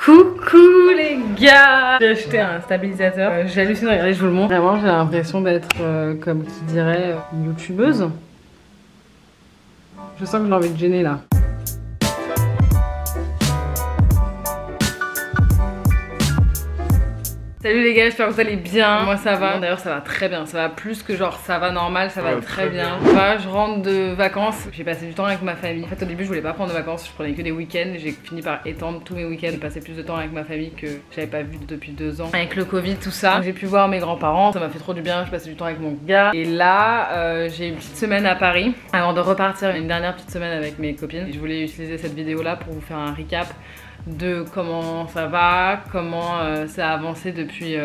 Coucou les gars! J'ai acheté un stabilisateur, j'hallucine, regardez, je vous le montre. Vraiment, j'ai l'impression d'être, comme qui dirait, une youtubeuse. Je sens que j'ai envie de gêner là. Salut les gars, j'espère que vous allez bien. Moi ça va, d'ailleurs ça va très bien, ça va plus que genre ça va normal, ça va très bien. Là, je rentre de vacances, j'ai passé du temps avec ma famille. En fait au début je voulais pas prendre de vacances, je prenais que des week-ends. J'ai fini par étendre tous mes week-ends, passer plus de temps avec ma famille que j'avais pas vu depuis 2 ans. Avec le Covid, tout ça, j'ai pu voir mes grands-parents, ça m'a fait trop du bien, je passais du temps avec mon gars. Et là, j'ai une petite semaine à Paris avant de repartir une dernière petite semaine avec mes copines. Et je voulais utiliser cette vidéo là pour vous faire un recap de comment ça va, comment ça a avancé depuis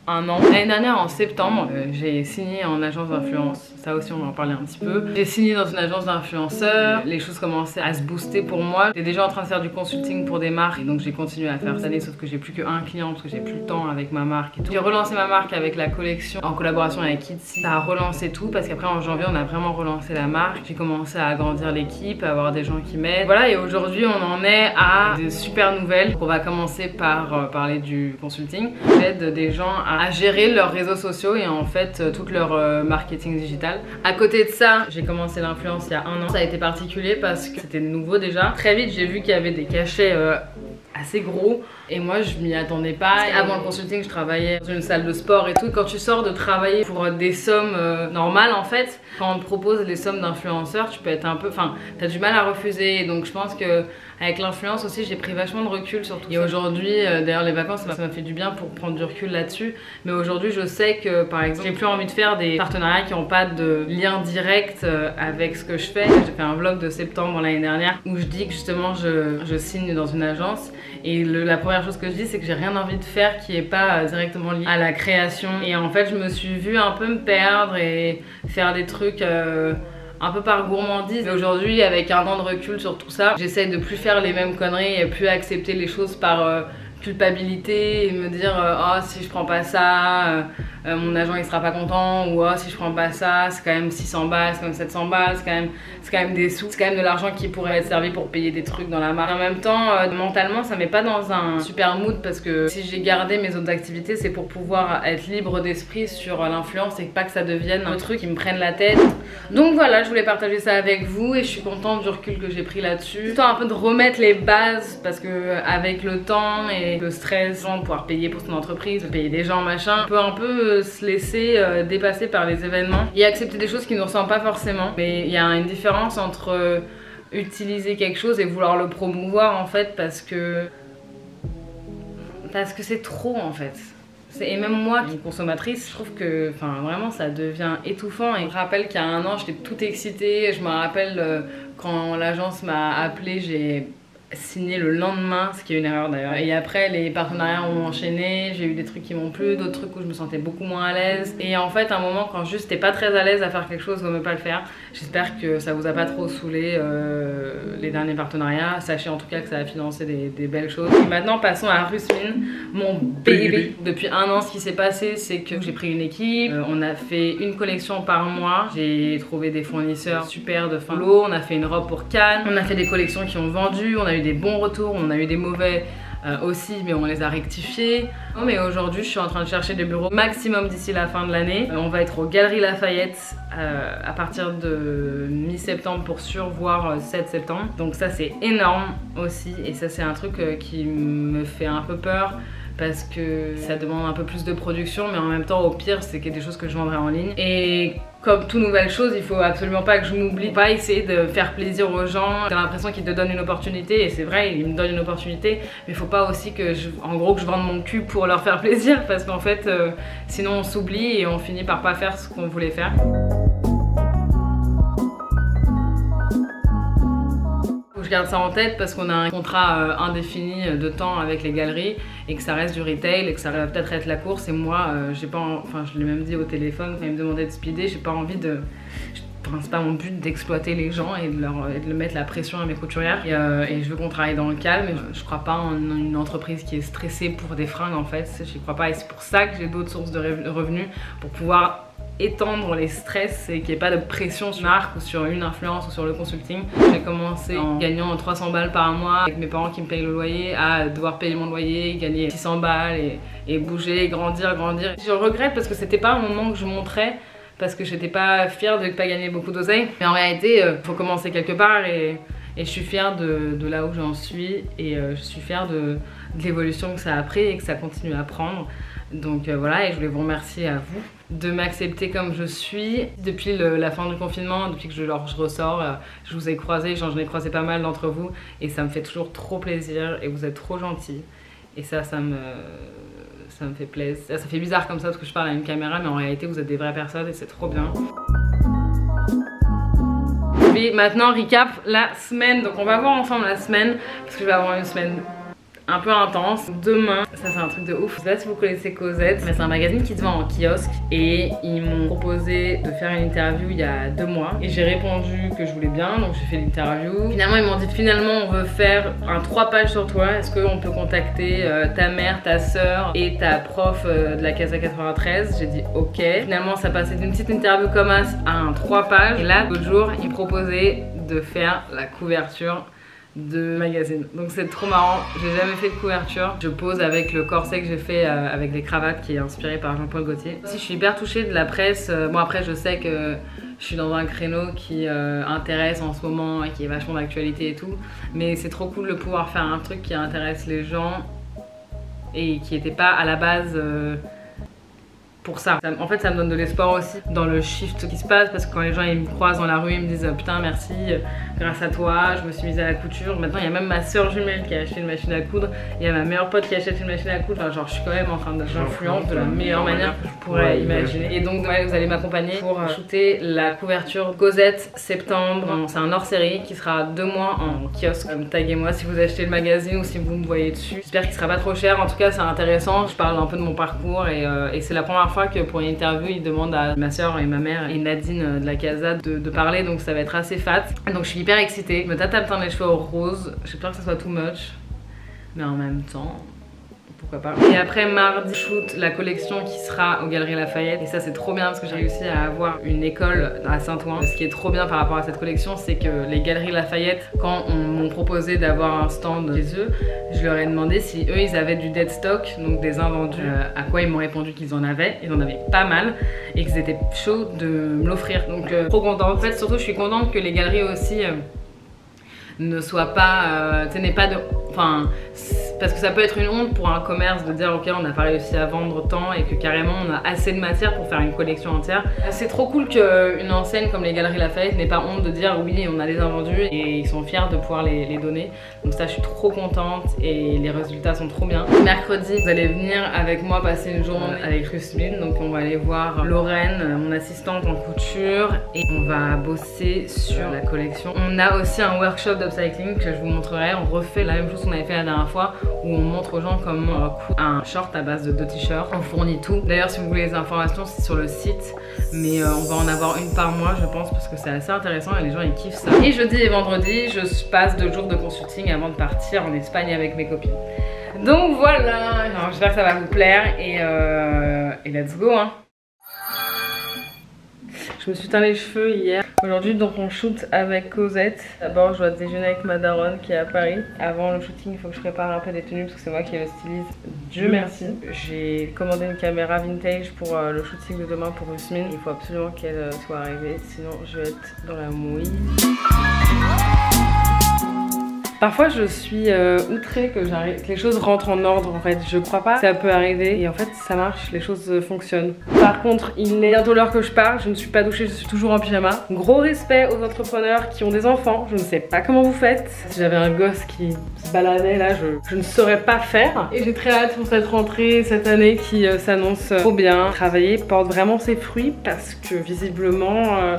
1 an. L'année dernière en septembre, j'ai signé en agence d'influence. Ça aussi on va en parler un petit peu. J'ai signé dans une agence d'influenceurs. Les choses commençaient à se booster pour moi. J'étais déjà en train de faire du consulting pour des marques et donc j'ai continué à faire cette année, sauf que j'ai plus qu'un client parce que j'ai plus le temps avec ma marque et tout. J'ai relancé ma marque avec la collection en collaboration avec Kitsy. Ça a relancé tout parce qu'après en janvier on a vraiment relancé la marque. J'ai commencé à agrandir l'équipe, à avoir des gens qui m'aident. Voilà, et aujourd'hui on en est à des super nouvelles. On va commencer par parler du consulting. J'aide des gens à gérer leurs réseaux sociaux et en fait tout leur marketing digital. À côté de ça, j'ai commencé l'influence il y a 1 an. Ça a été particulier parce que c'était nouveau déjà. Très vite j'ai vu qu'il y avait des cachets assez gros et moi je m'y attendais pas. Avant le consulting je travaillais dans une salle de sport et tout. Quand tu sors de travailler pour des sommes normales en fait, quand on te propose les sommes d'influenceurs, tu peux être un peu, enfin t'as du mal à refuser. Et donc je pense que avec l'influence aussi j'ai pris vachement de recul sur tout ça. Et aujourd'hui d'ailleurs les vacances ça m'a fait du bien pour prendre du recul là-dessus. Mais aujourd'hui je sais que par exemple j'ai plus envie de faire des partenariats qui n'ont pas de lien direct avec ce que je fais. J'ai fait un vlog de septembre l'année dernière où je dis que justement je signe dans une agence. Et la première chose que je dis c'est que j'ai rien envie de faire qui est pas directement lié à la création. Et en fait je me suis vue un peu me perdre et faire des trucs un peu par gourmandise. Mais aujourd'hui avec 1 an de recul sur tout ça, j'essaye de plus faire les mêmes conneries et plus accepter les choses par culpabilité et me dire oh si je prends pas ça mon agent il sera pas content, ou oh si je prends pas ça c'est quand même 600 balles, c'est quand même 700 balles, c'est quand même des sous, c'est quand même de l'argent qui pourrait être servi pour payer des trucs dans la marque. En même temps mentalement ça met pas dans un super mood parce que si j'ai gardé mes autres activités c'est pour pouvoir être libre d'esprit sur l'influence et pas que ça devienne un truc qui me prenne la tête. Donc voilà, je voulais partager ça avec vous et je suis contente du recul que j'ai pris là-dessus. Histoire un peu de remettre les bases parce que avec le temps et le stress, de pouvoir payer pour son entreprise, payer des gens, machin, on peut un peu se laisser dépasser par les événements et accepter des choses qui nous ressemblent pas forcément. Mais il y a une différence entre utiliser quelque chose et vouloir le promouvoir en fait parce que c'est trop en fait. Et même moi, qui est consommatrice, je trouve que vraiment ça devient étouffant. Et je me rappelle qu'il y a 1 an, j'étais toute excitée. Je me rappelle quand l'agence m'a appelée, j'ai signé le lendemain, ce qui est une erreur d'ailleurs. Et après les partenariats ont enchaîné, j'ai eu des trucs qui m'ont plu, d'autres trucs où je me sentais beaucoup moins à l'aise. Et en fait à un moment quand juste t'es pas très à l'aise à faire quelque chose, vaut mieux pas le faire. J'espère que ça vous a pas trop saoulé les derniers partenariats. Sachez en tout cas que ça a financé des belles choses. Et maintenant passons à Rusmin, mon baby. Depuis 1 an ce qui s'est passé c'est que j'ai pris une équipe, on a fait une collection par mois, j'ai trouvé des fournisseurs super de fin lot, on a fait une robe pour Cannes, on a fait des collections qui ont vendu, on a eu des bons retours, on a eu des mauvais aussi mais on les a rectifiés. Oh, mais aujourd'hui je suis en train de chercher des bureaux maximum d'ici la fin de l'année. On va être aux Galeries Lafayette à partir de mi-septembre pour sûr, voire 7 septembre. Donc ça c'est énorme aussi et ça c'est un truc qui me fait un peu peur parce que ça demande un peu plus de production, mais en même temps au pire c'est des choses que je vendrai en ligne. Et comme toute nouvelle chose, il faut absolument pas que je m'oublie, pas essayer de faire plaisir aux gens. T'as l'impression qu'ils te donnent une opportunité et c'est vrai, ils me donnent une opportunité, mais il faut pas aussi que en gros que je vende mon cul pour leur faire plaisir parce qu'en fait sinon on s'oublie et on finit par pas faire ce qu'on voulait faire. Je garde ça en tête parce qu'on a un contrat indéfini de temps avec les galeries et que ça reste du retail et que ça va peut-être être la course. Et moi, j'ai pas, je l'ai même dit au téléphone quand ils me demandaient de speeder, j'ai pas envie de. C'est pas mon but d'exploiter les gens et de mettre la pression à mes couturières. Et je veux qu'on travaille dans le calme. Je crois pas en une entreprise qui est stressée pour des fringues en fait. J'y crois pas et c'est pour ça que j'ai d'autres sources de revenus pour pouvoir étendre les stress et qu'il n'y ait pas de pression sur une marque ou sur une influence ou sur le consulting. J'ai commencé en gagnant 300 balles par mois avec mes parents qui me payent le loyer à devoir payer mon loyer, gagner 600 balles et bouger, grandir. Je regrette parce que c'était pas un moment que je montrais parce que j'étais pas fière de ne pas gagner beaucoup d'oseille. Mais en réalité, faut commencer quelque part et je suis fière de là où j'en suis et je suis fière de l'évolution que ça a pris et que ça continue à prendre. Donc voilà, et je voulais vous remercier à vous de m'accepter comme je suis. Depuis la fin du confinement, depuis que je ressors, je vous ai croisé, j'en ai croisé pas mal d'entre vous et ça me fait toujours trop plaisir et vous êtes trop gentils. Et ça me fait plaisir. Ça fait bizarre comme ça parce que je parle à une caméra, mais en réalité vous êtes des vraies personnes et c'est trop bien. Et maintenant recap la semaine, donc on va voir ensemble la semaine parce que je vais avoir une semaine un peu intense. Demain, ça c'est un truc de ouf, je sais pas si vous connaissez Cosette, mais c'est un magazine qui se vend en kiosque et ils m'ont proposé de faire une interview il y a 2 mois et j'ai répondu que je voulais bien, donc j'ai fait l'interview. Finalement ils m'ont dit finalement on veut faire un 3 pages sur toi, est-ce qu'on peut contacter ta mère, ta soeur et ta prof de la Casa 93. J'ai dit ok. Finalement ça passait d'une petite interview comme ça à un 3 pages et là l'autre jour ils me proposaient de faire la couverture de magazine. Donc c'est trop marrant, j'ai jamais fait de couverture. Je pose avec le corset que j'ai fait avec les cravates qui est inspiré par Jean-Paul Gaultier. Si je suis hyper touchée de la presse, bon après je sais que je suis dans un créneau qui intéresse en ce moment et qui est vachement d'actualité et tout, mais c'est trop cool de pouvoir faire un truc qui intéresse les gens et qui n'était pas à la base pour ça. En fait ça me donne de l'espoir aussi dans le shift qui se passe parce que quand les gens ils me croisent dans la rue ils me disent putain merci, grâce à toi je me suis mise à la couture. Maintenant il y a même ma soeur jumelle qui a acheté une machine à coudre, il y a ma meilleure pote qui achète une machine à coudre, enfin, genre je suis quand même en train d'influence de la meilleure manière que je pourrais imaginer. Et donc ouais, vous allez m'accompagner pour shooter la couverture Cosette septembre. C'est un hors-série qui sera 2 mois en kiosque. Taguez-moi si vous achetez le magazine ou si vous me voyez dessus. J'espère qu'il sera pas trop cher, en tout cas c'est intéressant, je parle un peu de mon parcours et c'est la première fois que pour une interview ils demandent à ma soeur et ma mère et Nadine de la Casa de parler, donc ça va être assez fat. Donc je suis hyper excitée, je me tâte à me teindre les cheveux au rose, j'ai peur que ça soit too much mais en même temps pourquoi pas. Et après mardi shoot la collection qui sera aux Galeries Lafayette et ça c'est trop bien parce que j'ai réussi à avoir une école à Saint-Ouen. Ce qui est trop bien par rapport à cette collection c'est que les Galeries Lafayette quand on m'ont proposé d'avoir un stand chez eux, je leur ai demandé si eux ils avaient du dead stock, donc des invendus, à quoi ils m'ont répondu qu'ils en avaient pas mal et qu'ils étaient chauds de me l'offrir, donc trop contente. En fait surtout je suis contente que les galeries aussi ne soient pas, n'aient pas de... Enfin, parce que ça peut être une honte pour un commerce de dire ok on n'a pas réussi à vendre tant et que carrément on a assez de matière pour faire une collection entière. C'est trop cool qu'une enseigne comme les Galeries Lafayette n'ait pas honte de dire oui on a des invendus et ils sont fiers de pouvoir les donner. Donc ça je suis trop contente et les résultats sont trop bien. Mercredi vous allez venir avec moi passer une journée avec Rusmin, donc on va aller voir Lorraine, mon assistante en couture, et on va bosser sur la collection. On a aussi un workshop d'upcycling que je vous montrerai, on refait la même chose qu'on avait fait la dernière fois où on montre aux gens comment coudre un short à base de 2 t-shirts. On fournit tout. D'ailleurs si vous voulez les informations c'est sur le site, mais on va en avoir une par mois je pense parce que c'est assez intéressant et les gens ils kiffent ça. Et jeudi et vendredi je passe 2 jours de consulting avant de partir en Espagne avec mes copines. Donc voilà, j'espère que ça va vous plaire et let's go hein. Je me suis teint les cheveux hier. Aujourd'hui donc on shoot avec Cosette. D'abord je dois déjeuner avec ma daronne qui est à Paris. Avant le shooting il faut que je prépare un peu des tenues parce que c'est moi qui le stylise. Dieu merci. J'ai commandé une caméra vintage pour le shooting de demain pour Rusmin. Il faut absolument qu'elle soit arrivée sinon je vais être dans la mouise. Parfois je suis outrée que les choses rentrent en ordre en fait. Je crois pas que ça peut arriver et en fait ça marche, les choses fonctionnent. Par contre il est bientôt l'heure que je pars, je ne suis pas douchée, je suis toujours en pyjama. Gros respect aux entrepreneurs qui ont des enfants, je ne sais pas comment vous faites. Si j'avais un gosse qui se baladait là, je ne saurais pas faire. Et j'ai très hâte pour cette rentrée cette année qui s'annonce trop bien. Travailler porte vraiment ses fruits parce que visiblement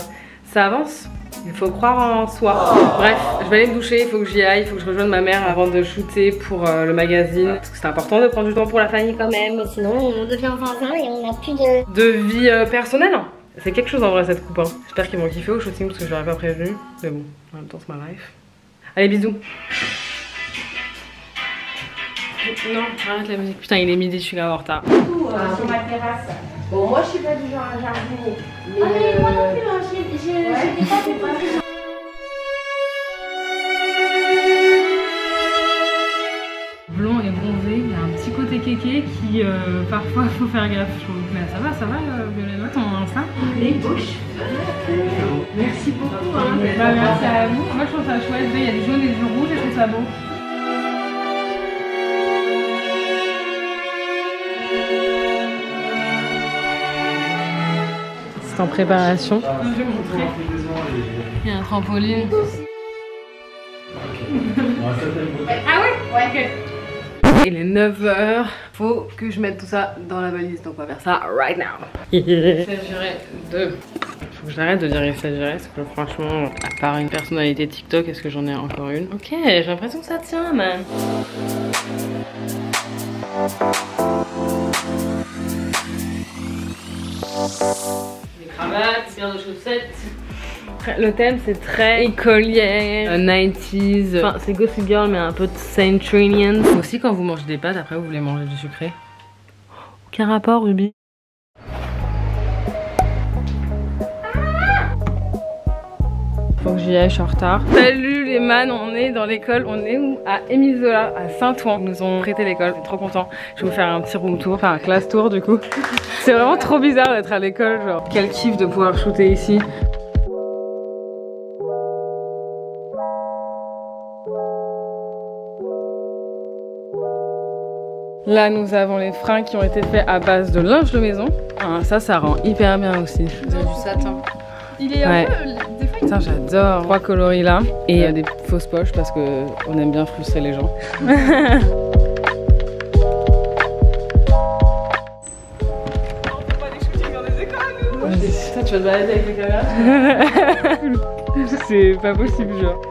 ça avance. Il faut croire en soi. Bref, je vais aller me doucher, il faut que j'y aille, il faut que je rejoigne ma mère avant de shooter pour le magazine. Parce que c'est important de prendre du temps pour la famille quand même, sinon on devient zinzin et on n'a plus de vie personnelle. C'est quelque chose en vrai cette coupe. Hein. J'espère qu'ils vont kiffer au shooting parce que je l'aurais pas prévenu. Mais bon, en même temps c'est ma life. Allez bisous. Non, arrête la musique. Putain il est midi, je suis là en retard. Sur ma terrasse. Bon, moi je suis pas du genre à jardiner. Mais moi non plus, hein, j'ai des pas fait pas. Blond et bronzé, il y a un petit côté kéké qui parfois faut faire gaffe, je trouve. Mais ça va Violetta, ton Insta? Les beaux cheveux. Merci beaucoup. Hein. Bah, merci à vous. Moi je trouve ça chouette, il y a des jaunes et des rouges, je trouve ça beau. C'est en préparation. Je vais montrer. Il y a un trampoline. Ah ouais? Ouais. Ok. Il est 9h, faut que je mette tout ça dans la valise, donc on va faire ça right now. Il s'agirait de... Faut que j'arrête de dire il s'agirait, parce que franchement, à part une personnalité TikTok, est-ce que j'en ai encore une? Ok, j'ai l'impression que ça tient, man. Des cravates, paire de chaussettes. Le thème c'est très écolière, 90s, enfin c'est Gossip Girl mais un peu de Centurions. Aussi quand vous mangez des pâtes, après vous voulez manger du sucré. Aucun rapport Ruby. Faut que j'y aille, je suis en retard. Salut les man, on est dans l'école, on est où? À Émile Zola, à Saint-Ouen. Ils nous ont prêté l'école, je suis trop content. Je vais vous faire un petit room tour, enfin un class tour du coup. C'est vraiment trop bizarre d'être à l'école, genre quel kiff de pouvoir shooter ici. Là nous avons les fringues qui ont été faits à base de linge de maison. Ah, ça rend hyper bien aussi. C'est du satin. Il est un peu... Putain j'adore. 3 coloris là. Et des fausses poches parce que on aime bien frustrer les gens. On fait pas des shootings dans des écoles nous. Ça tu vas te balader avec les caméras. C'est pas possible genre.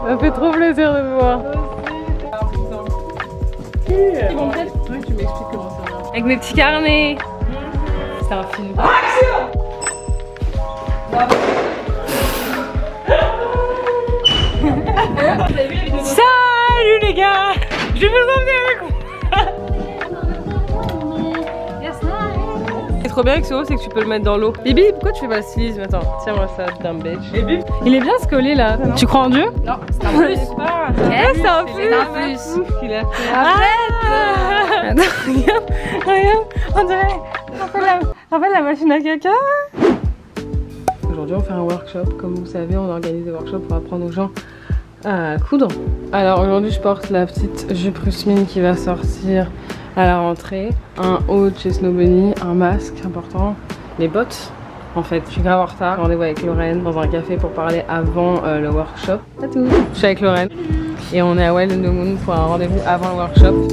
Ça fait trop plaisir de te voir. Ils vont peut-être. Ouais, tu m'expliques comment ça marche. Avec mes petits carnets. C'est un film. Salut les gars! Je vais vous emmener avec moi! C'est trop bien avec ce haut, c'est que tu peux le mettre dans l'eau. Bibi, pourquoi tu fais pas le stylisme? Attends, tiens-moi ça, dumb bitch. Il est bien ce collier là. Tu crois en Dieu? Non, c'est un plus. C'est un plus. Qu'il a fait. Arrête! Attends, regarde, on dirait. Rappelle la machine à caca. Aujourd'hui on fait un workshop, comme vous savez on organise des workshops pour apprendre aux gens à coudre. Alors aujourd'hui je porte la petite jupe Rusmine qui va sortir à la rentrée, un haut de chez Snow Bunny, un masque important, les bottes. En fait je suis grave en retard, rendez-vous avec Lorraine dans un café pour parler avant le workshop. C'est tout. Je suis avec Lorraine et on est à Wild in the Moon pour un rendez-vous avant le workshop.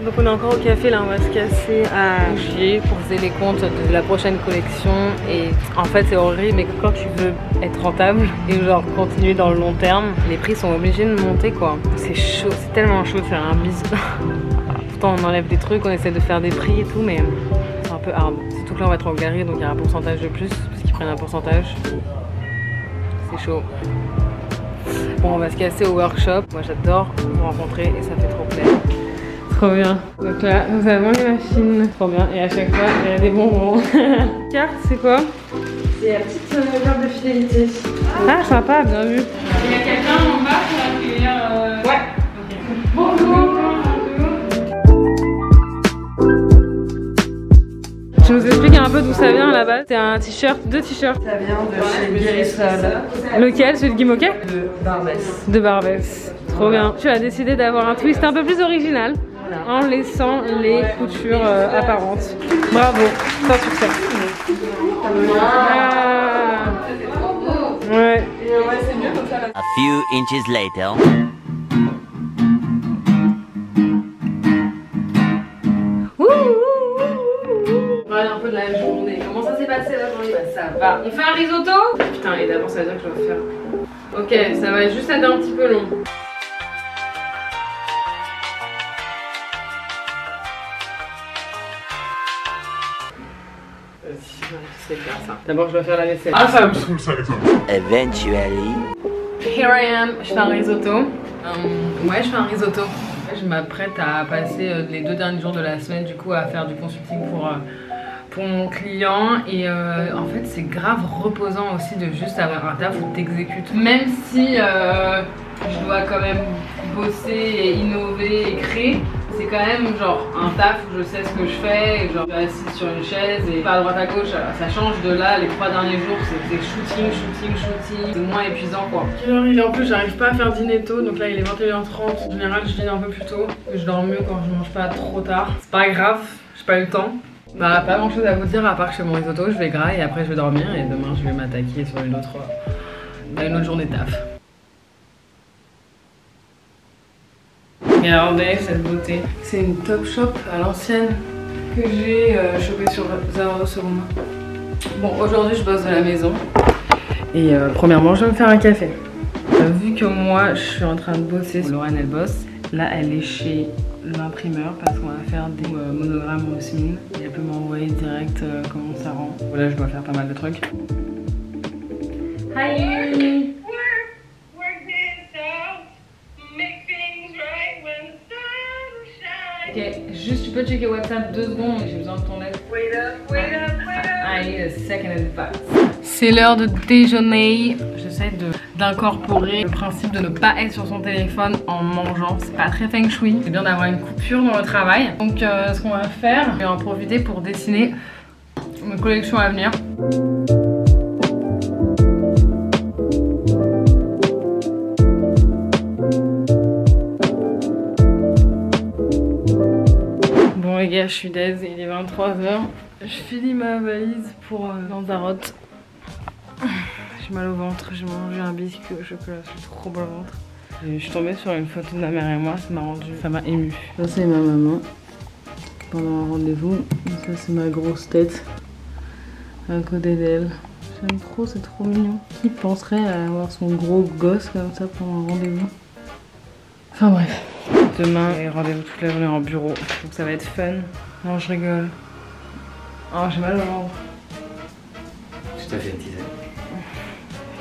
Donc on est encore au café, là on va se casser à Gier pour faire les comptes de la prochaine collection. Et en fait c'est horrible mais quand tu veux être rentable et genre continuer dans le long terme, les prix sont obligés de monter quoi. C'est chaud, c'est tellement chaud de faire un business. Pourtant on enlève des trucs, on essaie de faire des prix et tout mais c'est un peu hard. Surtout que là on va être en galerie donc il y a un pourcentage de plus parce qu'ils prennent un pourcentage. C'est chaud. Bon on va se casser au workshop, moi j'adore vous rencontrer et ça fait trop plaisir. Trop bien. Donc là, nous avons les machines. Trop bien. Et à chaque fois, il y a des bonbons. Carte, c'est quoi? C'est la petite carte de fidélité. Ah, sympa, bien vu. Il y a quelqu'un en bas pour accueillir. Ouais. Okay. Bonjour. Je vous explique un peu d'où ça vient à la base. C'est un t-shirt, 2 t-shirts. Ça vient de chez Guérissol. Lequel? Celui de Guy Moquet? De Barbès. De Barbès. Trop bien. Tu as décidé d'avoir un twist un peu plus original. En laissant les coutures apparentes. Bravo, ça succès. Ah. Ouais. A few inches later. On parle un peu de la journée. Comment ça s'est passé la journée? Bah, ça va. On fait un risotto? Putain, et d'abord ça veut dire que je dois faire. Ok, ça va juste être un petit peu long. D'abord je dois faire la vaisselle. Ah ça me saoule ça les hommes. Eventually. Here I am, je fais un risotto. Ouais je fais un risotto. Je m'apprête à passer les 2 derniers jours de la semaine du coup à faire du consulting pour mon client et en fait c'est grave reposant aussi de juste avoir un taf où t'exécutes. Même si je dois quand même bosser et innover et créer, c'est quand même genre un taf où je sais ce que je fais et genre je suis assise sur une chaise et pas à droite à gauche. Ça change de là, les 3 derniers jours c'est shooting, c'est moins épuisant quoi. Alors il est en plus, j'arrive pas à faire dîner tôt, donc là il est 21h30. En général je dîne un peu plus tôt, je dors mieux quand je mange pas trop tard. C'est pas grave, j'ai pas eu le temps. Bah pas grand chose à vous dire à part que je fais mon risotto, je vais gras et après je vais dormir et demain je vais m'attaquer sur une autre journée de taf. Regardez cette beauté, c'est une Topshop à l'ancienne que j'ai chopée sur Zara Seconde main. Bon aujourd'hui je bosse de la maison et premièrement je vais me faire un café. Vu que moi je suis en train de bosser, Lorraine elle bosse, là elle est chez l'imprimeur parce qu'on va faire des monogrammes Rousseline et elle peut m'envoyer direct comment ça rend. Là je dois faire pas mal de trucs. Hi. Ok, juste tu peux checker WhatsApp 2 secondes, j'ai besoin de ton aide. Wait up. I need a second advice. C'est l'heure de déjeuner. J'essaie d'incorporer le principe de ne pas être sur son téléphone en mangeant. C'est pas très feng shui. C'est bien d'avoir une coupure dans le travail. Donc ce qu'on va faire, je vais en profiter pour dessiner mes collections à venir. Bon les gars, je suis dés, il est 23h. Je finis ma valise pour Lanzarote. J'ai mal au ventre, j'ai mangé un biscuit au chocolat, j'ai trop mal au ventre. Et je suis tombée sur une photo de ma mère et moi, ça m'a émue. Ça c'est ma maman pendant un rendez-vous. Ça c'est ma grosse tête à côté d'elle. J'aime trop, c'est trop mignon. Qui penserait à avoir son gros gosse comme ça pendant un rendez-vous? Enfin bref. Demain, j'ai rendez-vous toute la journée en bureau, donc ça va être fun. Non, je rigole. Oh, j'ai mal au ventre. Je t'ai fait une tisane.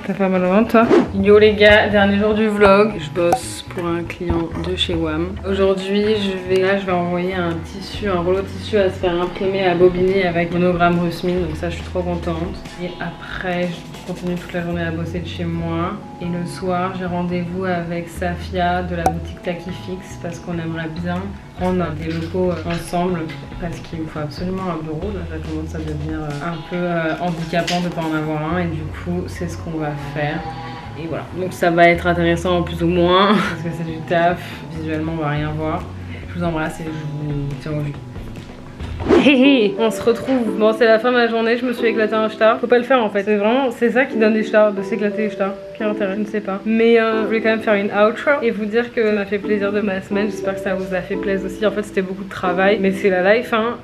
T'as pas mal au ventre toi? Yo les gars, dernier jour du vlog. Je bosse pour un client de chez WAM. Aujourd'hui, je vais envoyer un rouleau de tissu à se faire imprimer à bobiner avec monogramme Rousseline. Donc ça, je suis trop contente. Et après, je continue toute la journée à bosser de chez moi. Et le soir, j'ai rendez-vous avec Safia de la boutique Taki Fix parce qu'on aimerait bien prendre des locaux ensemble parce qu'il me faut absolument un bureau. Là, ça commence à devenir un peu handicapant de ne pas en avoir un et du coup, c'est ce qu'on va faire. Et voilà, donc ça va être intéressant plus ou moins parce que c'est du taf, visuellement on va rien voir. Je vous embrasse et je vous tiens au jus. On se retrouve, bon c'est la fin de ma journée, je me suis éclaté un star. Faut pas le faire en fait, c'est ça qui donne des stars, de s'éclater les stars. Quel intérêt, je ne sais pas. Mais je voulais quand même faire une outro et vous dire que ça m'a fait plaisir de ma semaine. J'espère que ça vous a fait plaisir aussi. En fait c'était beaucoup de travail, mais c'est la life hein.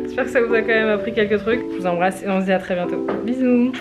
J'espère que ça vous a quand même appris quelques trucs. Je vous embrasse et on se dit à très bientôt. Bisous.